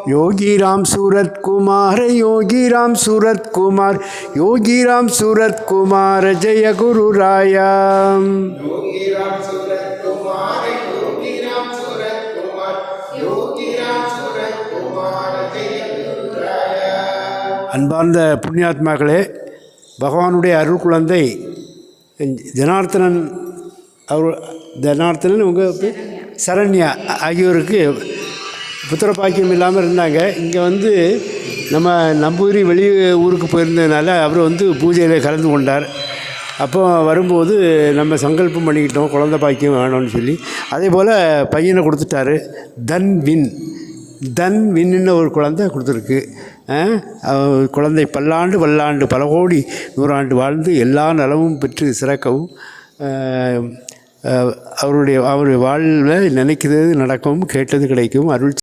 योगी राम सूरत कुमार, योगी राम सूरत कुमार, योगी राम सूरत कुमार, जय गुरु राया। योगी राम सूरत कुमार, योगी राम सूरत कुमार, योगी राम सूरत कुमार, जय गुरु राया। அன்பார்ந்த புண்ணியாத்மாக்களே, பகவானுடைய அருள் குழந்தை ஜனார்த்தனன் ஜனார்த்தனன் உங்கள் சரண்யா ஆகியோருக்கு புத்திர பாக்கியம் இல்லாமல் இருந்தாங்க. இங்கே வந்து நம்ம நம்பூதிரி வெளி ஊருக்கு போயிருந்ததுனால அவர் பூஜையில் கலந்து கொண்டார். அப்போ வரும்போது நம்ம சங்கல்பம் பண்ணிக்கிட்டோம் குழந்தை பாக்கியம் வேணும்னு சொல்லி. அதே போல் பையனை கொடுத்துட்டாரு. தன்வின்னு ஒரு குழந்தை கொடுத்துருக்கு. குழந்தை பல்லாண்டு பல்லாண்டு பல கோடி நூறாண்டு வாழ்ந்து எல்லா நலமும் பெற்று சிறக்கவும் அவருடைய வாழ்வில் நினைக்கிறது நடக்கவும் கேட்டது கிடைக்கும் அருள்